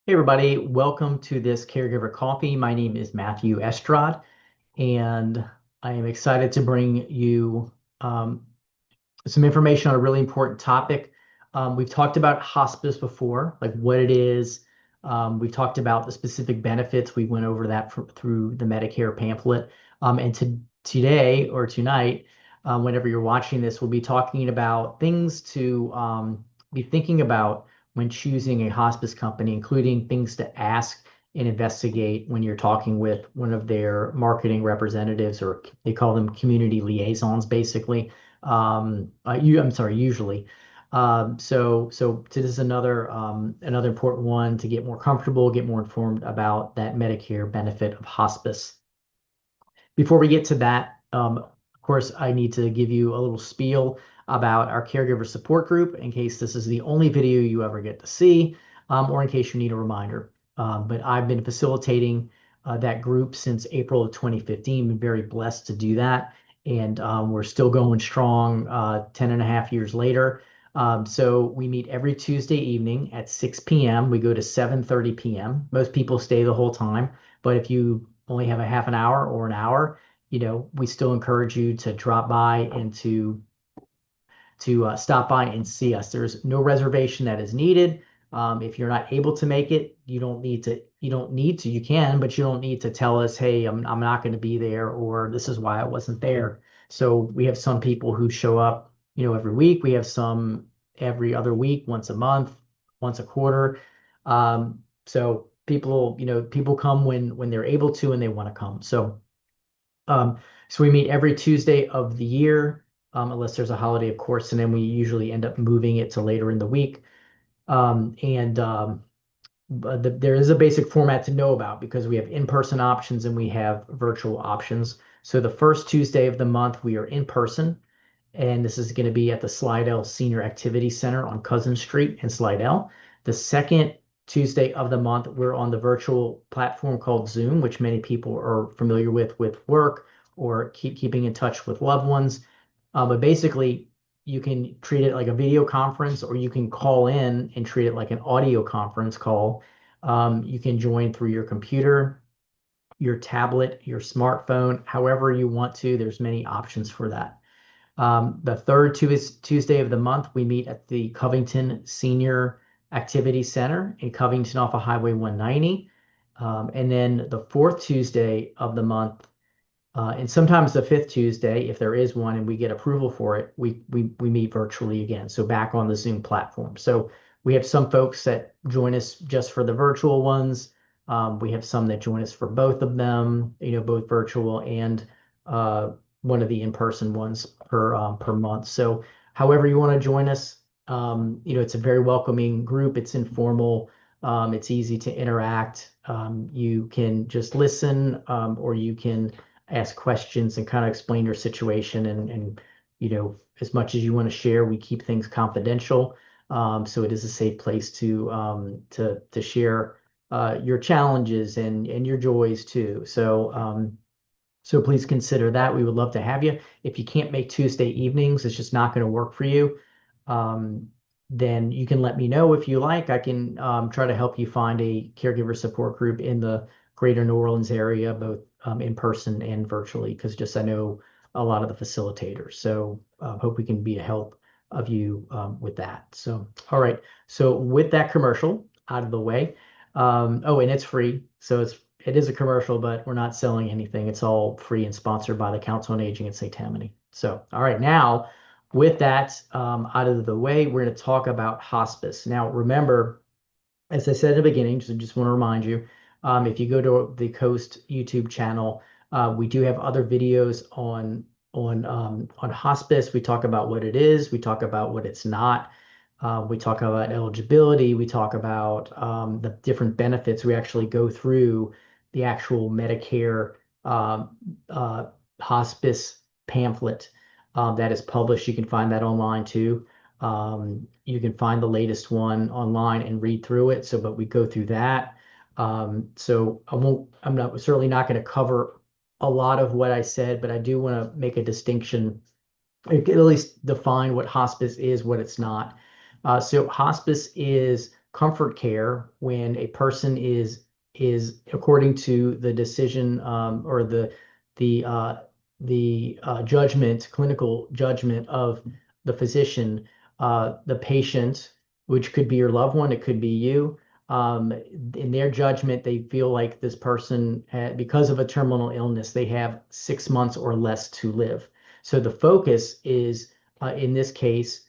Hey everybody, welcome to this Caregiver Coffee. My name is Matthew Estrad, and I am excited to bring you um, some information on a really important topic. We've talked about hospice before, like what it is. We've talked about the specific benefits. We went over that through the Medicare pamphlet. And today or tonight, whenever you're watching this, we'll be talking about things to be thinking about when choosing a hospice company, including things to ask and investigate when you're talking with one of their marketing representatives, or they call them community liaisons, basically. I'm sorry, usually. So this is another important one to get more comfortable, get more informed about that Medicare benefit of hospice. Before we get to that, of course, I need to give you a little spiel about our caregiver support group in case this is the only video you ever get to see, or in case you need a reminder. But I've been facilitating that group since April of 2015. Been very blessed to do that. And we're still going strong 10 and a half years later. So we meet every Tuesday evening at 6 p.m. We go to 7:30 p.m. Most people stay the whole time, but if you only have a half an hour or an hour, we still encourage you to drop by and to stop by and see us. There's no reservation that is needed. If you're not able to make it, you don't need to. You don't need to. You can, but you don't need to tell us, "Hey, I'm not going to be there," or "This is why I wasn't there." So we have some people who show up, every week. We have some every other week, once a month, once a quarter. So people come when they're able to and they want to come. Um, so we meet every Tuesday of the year, unless there's a holiday, of course, and then we usually end up moving it to later in the week. And but there is a basic format to know about because we have in-person options and we have virtual options. So the first Tuesday of the month, we are in person, and this is going to be at the Slidell Senior Activity Center on Cousin Street in Slidell. The second Tuesday of the month, we're on the virtual platform called Zoom, which many people are familiar with work or keeping in touch with loved ones. But basically, you can treat it like a video conference, or you can call in and treat it like an audio conference call. You can join through your computer, your tablet, your smartphone, however you want to. There's many options for that. The third Tuesday of the month, we meet at the Covington Senior Activity Center in Covington off of Highway 190. And then the fourth Tuesday of the month, and sometimes the fifth Tuesday, if there is one and we get approval for it, we meet virtually again. So back on the Zoom platform. So we have some folks that join us just for the virtual ones. We have some that join us for both of them, both virtual and one of the in-person ones per month. So however you want to join us, it's a very welcoming group. It's informal. It's easy to interact. You can just listen, or you can ask questions and kind of explain your situation, and as much as you want to share, we keep things confidential. So it is a safe place to share your challenges and your joys too. So please consider that. We would love to have you. If you can't make Tuesday evenings, it's just not going to work for you. Um, then you can let me know if you like. I can try to help you find a caregiver support group in the greater New Orleans area, both in person and virtually, because just I know a lot of the facilitators. So hope we can be a help of you with that. So, all right. So with that commercial out of the way, oh, and it's free. So it is a commercial, but we're not selling anything. It's all free and sponsored by the Council on Aging at St. Tammany. So, all right, now with that out of the way, we're going to talk about hospice. Now, remember, as I said at the beginning, just want to remind you, if you go to the Coast YouTube channel, we do have other videos on hospice. We talk about what it is. We talk about what it's not. We talk about eligibility. We talk about the different benefits. We actually go through the actual Medicare uh, hospice pamphlet that is published. You can find that online too. You can find the latest one online and read through it. But we go through that. So I'm not certainly not going to cover a lot of what I said, but I do want to make a distinction, at least define what hospice is, what it's not. So hospice is comfort care when a person is according to the decision or the judgment, clinical judgment of the physician, the patient, which could be your loved one, it could be you. In their judgment, they feel like this person, because of a terminal illness, they have 6 months or less to live. So the focus is, in this case,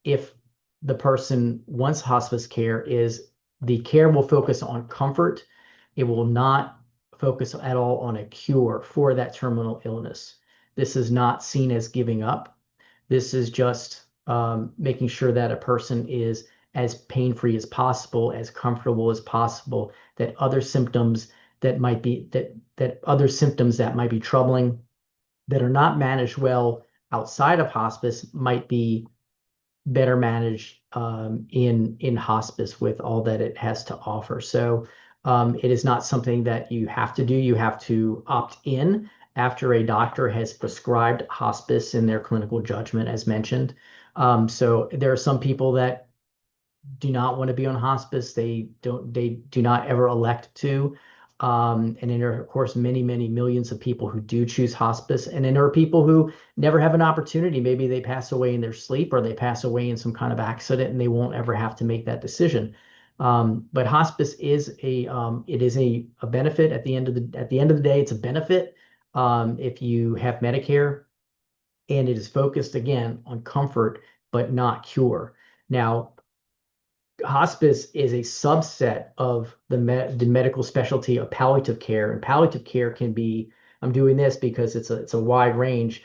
if the person wants hospice care, is the care will focus on comfort. It will not focus at all on a cure for that terminal illness. This is not seen as giving up. This is just making sure that a person is as pain-free as possible, as comfortable as possible, that other symptoms that might be that other symptoms that might be troubling that are not managed well outside of hospice might be better managed in hospice with all that it has to offer. So it is not something that you have to do. You have to opt in after a doctor has prescribed hospice in their clinical judgment, as mentioned. So there are some people that do not want to be on hospice. They do not ever elect to. And then there are, of course, many, many millions of people who do choose hospice. And then there are people who never have an opportunity. Maybe they pass away in their sleep or they pass away in some kind of accident and they won't ever have to make that decision. But hospice is it is a benefit at the end of the day. It's a benefit if you have Medicare, and it is focused again on comfort, but not cure. Now, hospice is a subset of the medical specialty of palliative care, and palliative care can be, I'm doing this because it's a wide range.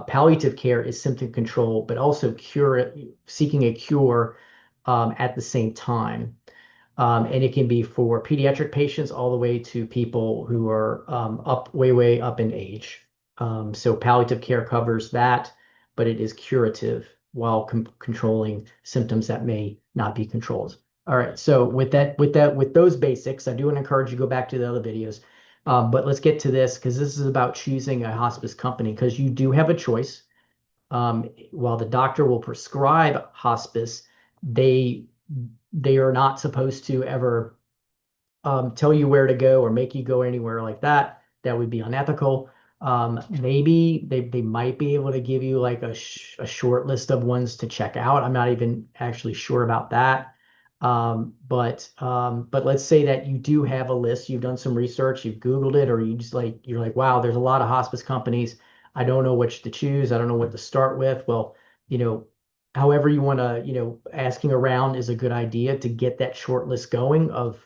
Palliative care is symptom control, but also seeking a cure at the same time. And it can be for pediatric patients all the way to people who are way up in age. So palliative care covers that, but it is curative while controlling symptoms that may not be controlled. All right. So with those basics, I do want to encourage you to go back to the other videos. But let's get to this because this is about choosing a hospice company because you do have a choice. While the doctor will prescribe hospice, they they are not supposed to ever tell you where to go or make you go anywhere like that. That would be unethical. Maybe they might be able to give you like a short list of ones to check out. I'm not even actually sure about that. But let's say that you do have a list, you've done some research, you've Googled it, or you're like, wow, there's a lot of hospice companies. I don't know which to choose. I don't know what to start with. Well, you know, however you want to, asking around is a good idea to get that short list going of,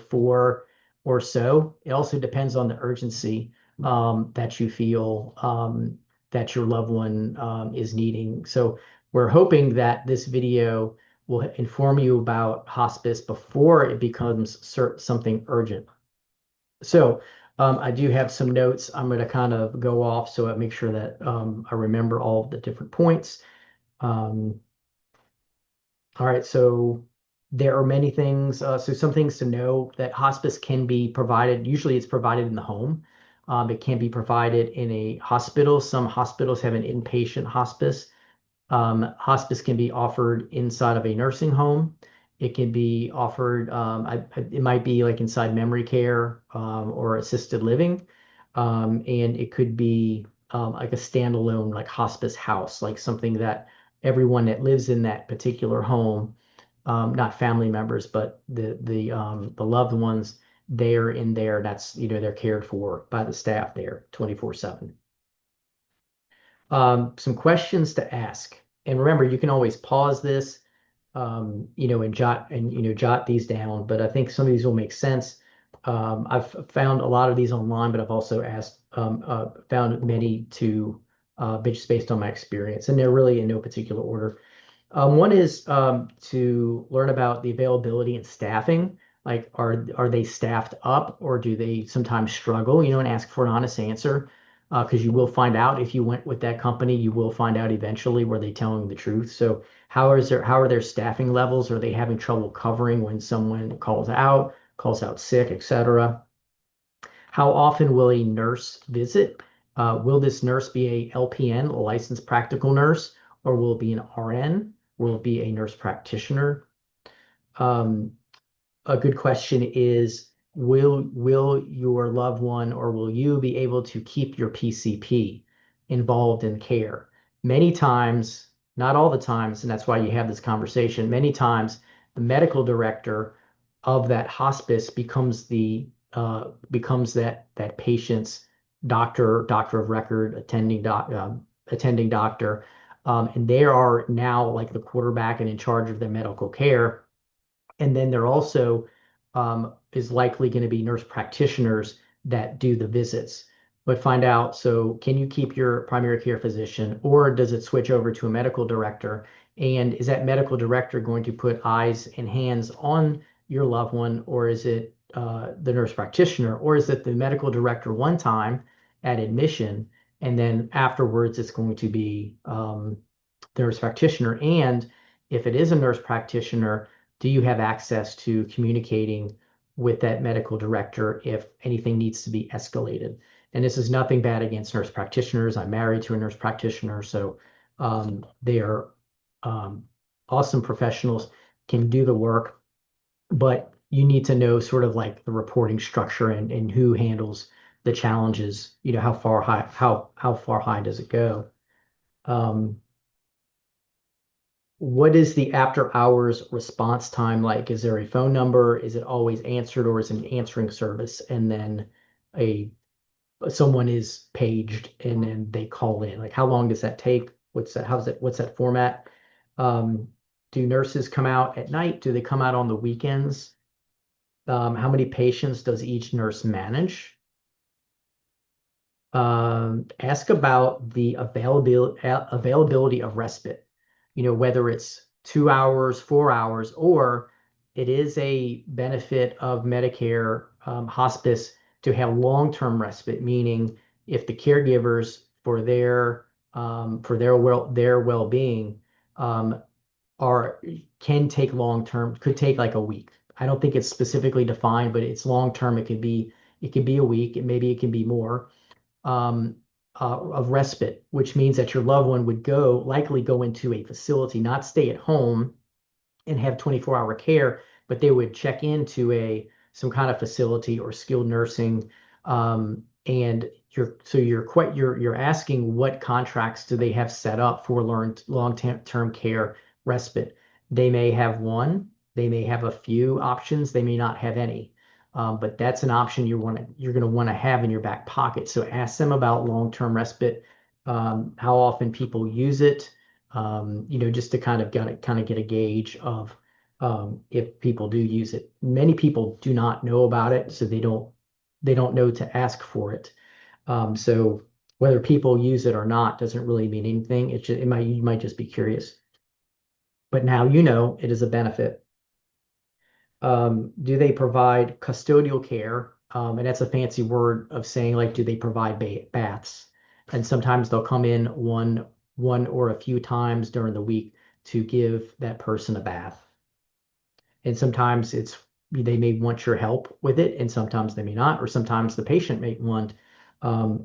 four or so. It also depends on the urgency that you feel that your loved one is needing. So we're hoping that this video will inform you about hospice before it becomes something urgent. So I do have some notes. I'm going to kind of go off so I make sure that I remember all of the different points. Um, all right, so there are many things. So some things to know that hospice can be provided. Usually it's provided in the home. It can be provided in a hospital. Some hospitals have an inpatient hospice. Hospice can be offered inside of a nursing home. It can be offered, it might be like inside memory care or assisted living. And it could be like a standalone, like hospice house, like something that everyone that lives in that particular home, not family members, but the loved ones, they're in there. That's, they're cared for by the staff there 24/7. Some questions to ask. And remember, you can always pause this, and jot these down. But I think some of these will make sense. I've found a lot of these online, but I've also found many just based on my experience, and they're really in no particular order. One is to learn about the availability and staffing. Like, are they staffed up, or do they sometimes struggle? And ask for an honest answer, because you will find out if you went with that company. You will find out eventually were they telling the truth. So how are their staffing levels? Are they having trouble covering when someone calls out sick, etc.? How often will a nurse visit? Will this nurse be a LPN, a licensed practical nurse, or will it be an RN? Will it be a nurse practitioner? Um, a good question is, will your loved one or will you be able to keep your PCP involved in care? Many times, not all the times, and that's why you have this conversation, many times the medical director of that hospice becomes that patient's doctor of record, attending doctor, and they are now like the quarterback and in charge of their medical care. And then there also is likely going to be nurse practitioners that do the visits. But find out, so can you keep your primary care physician, or does it switch over to a medical director? And is that medical director going to put eyes and hands on your loved one, or is it the nurse practitioner, or is it the medical director one time at admission, and then afterwards it's going to be the nurse practitioner? And if it is a nurse practitioner, do you have access to communicating with that medical director if anything needs to be escalated? And this is nothing bad against nurse practitioners. I'm married to a nurse practitioner, so they are um, awesome professionals, can do the work, but you need to know sort of like the reporting structure and who handles the challenges. How far high does it go? Um, What is the after hours response time like? Is there a phone number? Is it always answered, or is it an answering service? And then a someone is paged and then they call in. Like, how long does that take? What's that format? Um, do nurses come out at night? Do they come out on the weekends? How many patients does each nurse manage? Ask about the availability of respite. Whether it's 2 hours, 4 hours, or it is a benefit of Medicare hospice to have long-term respite, meaning if the caregivers for their well-being um, are can take long-term, could take like a week. I don't think it's specifically defined, but it's long-term. It could be a week, and maybe it can be more um, of respite, which means that your loved one would likely go into a facility, not stay at home and have 24-hour care, but they would check into some kind of facility or skilled nursing. And you're asking what contracts do they have set up for long-term care respite. They may have one, they may have a few options, they may not have any. But that's an option you're going to want to have in your back pocket. So ask them about long-term respite, how often people use it, just to kind of get a gauge of if people do use it. Many people do not know about it, so they don't know to ask for it. So whether people use it or not doesn't really mean anything. You might just be curious. But now you know it is a benefit. Do they provide custodial care? And that's a fancy word of saying, like, do they provide baths? And sometimes they'll come in one or a few times during the week to give that person a bath. And sometimes they may want your help with it, and sometimes they may not, or sometimes the patient may want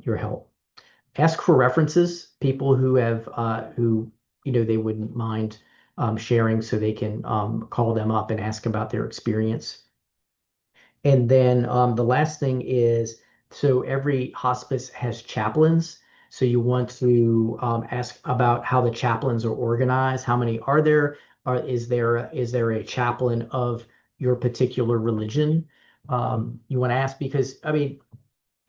your help. Ask for references, people who they wouldn't mind sharing, so they can call them up and ask about their experience. And then the last thing is, so every hospice has chaplains. So you want to ask about how the chaplains are organized. How many are there? Is there a chaplain of your particular religion? You want to ask because, I mean,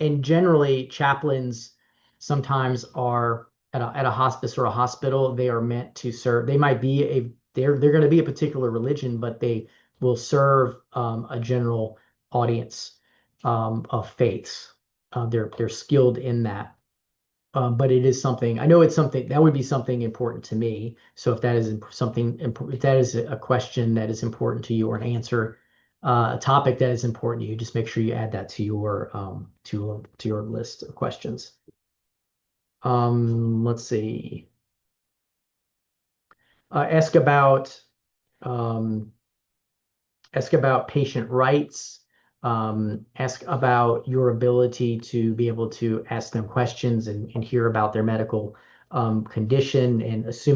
and generally chaplains sometimes are at a hospice or a hospital. They are meant to serve. They're going to be a particular religion, but they will serve a general audience of faiths. They're skilled in that. But it is something, I know it's something that would be something important to me. So if that is a question that is important to you, or an answer, a topic that is important to you, just make sure you add that to your list of questions. Let's see. Uh, ask about um, ask about patient rights. Ask about your ability to be able to ask them questions and hear about their medical condition. And this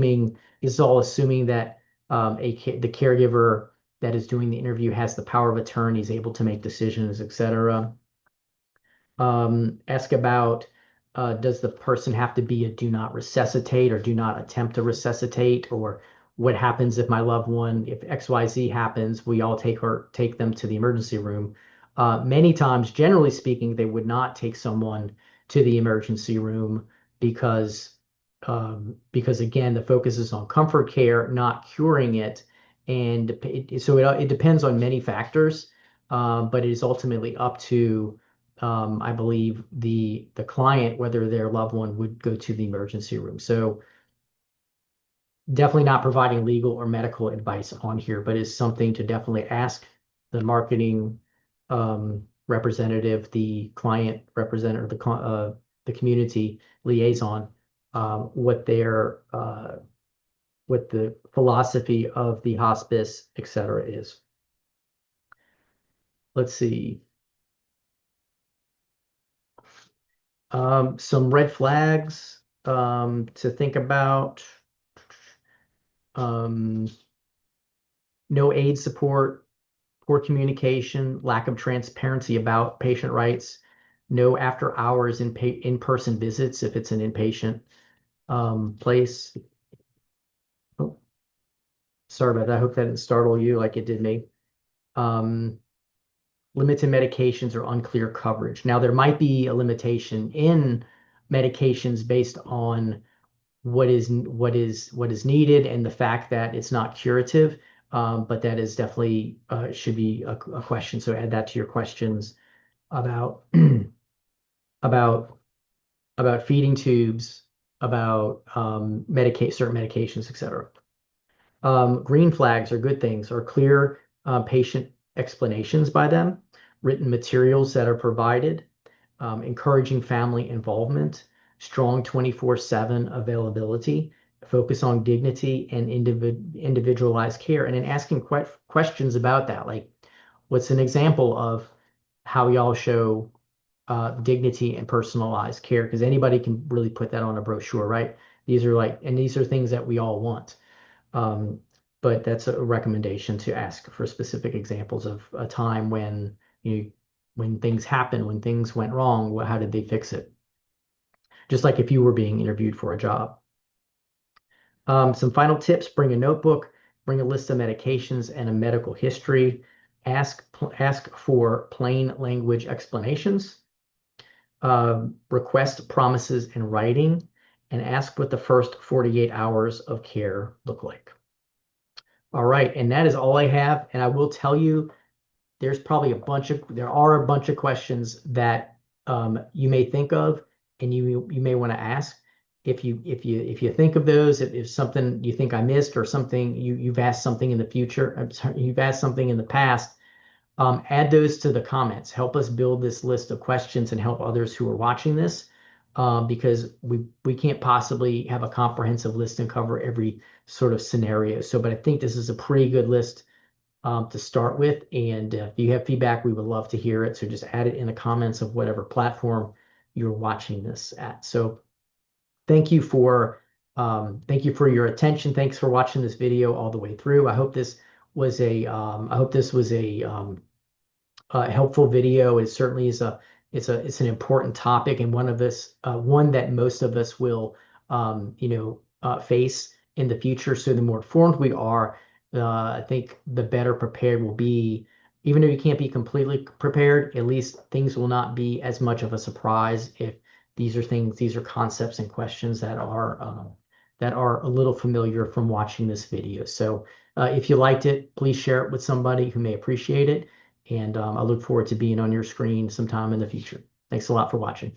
is all assuming that the caregiver that is doing the interview has the power of attorney, is able to make decisions, etc. Ask about does the person have to be a do not resuscitate or do not attempt to resuscitate, or what happens if my loved one, if XYZ happens, we all take them to the emergency room. Many times, generally speaking, they would not take someone to the emergency room because because again, the focus is on comfort care, not curing it. And it depends on many factors, but it is ultimately up to I believe the client whether their loved one would go to the emergency room. So definitely not providing legal or medical advice on here, but is something to definitely ask the marketing representative, the client representative, the community liaison, what the philosophy of the hospice, et cetera, is. Let's see. Some red flags to think about. Um, no aid support, poor communication, lack of transparency about patient rights, no after hours in-person visits if it's an inpatient place. Oh, sorry about that. I hope that didn't startle you like it did me. Um, Limited medications or unclear coverage. Now, there might be a limitation in medications based on what is needed and the fact that it's not curative. But that is definitely should be a question. So add that to your questions about about about feeding tubes, about certain medications, etc. Green flags are good things, or clear patient explanations by them, written materials that are provided, encouraging family involvement, strong 24/7 availability, focus on dignity and individualized care, and then asking questions about that, like what's an example of how y'all show dignity and personalized care? Because anybody can really put that on a brochure, right? These are things that we all want. Um, but that's a recommendation to ask for specific examples of a time when things happen, when things went wrong, how did they fix it? Just like if you were being interviewed for a job. Some final tips: bring a notebook, bring a list of medications and a medical history. Ask for plain language explanations. Request promises in writing, and ask what the first 48 hours of care look like. All right, and that is all I have. And I will tell you, there are a bunch of questions that you may think of, and you may want to ask. If you think of those, if something you think I missed, or something you've asked something in the future, I'm sorry, you've asked something in the past, add those to the comments. Help us build this list of questions and help others who are watching this, because we can't possibly have a comprehensive list and cover every sort of scenario. So, but I think this is a pretty good list to start with. And if you have feedback, we would love to hear it. So just add it in the comments of whatever platform you're watching this at. So thank you for your attention. Thanks for watching this video all the way through. I hope this was a helpful video. It certainly is it's an important topic, and one that most of us will face in the future. So the more informed we are, I think the better prepared we'll be. Even though you can't be completely prepared, at least things will not be as much of a surprise if these are concepts and questions that are a little familiar from watching this video. So if you liked it, please share it with somebody who may appreciate it. And I look forward to being on your screen sometime in the future. Thanks a lot for watching.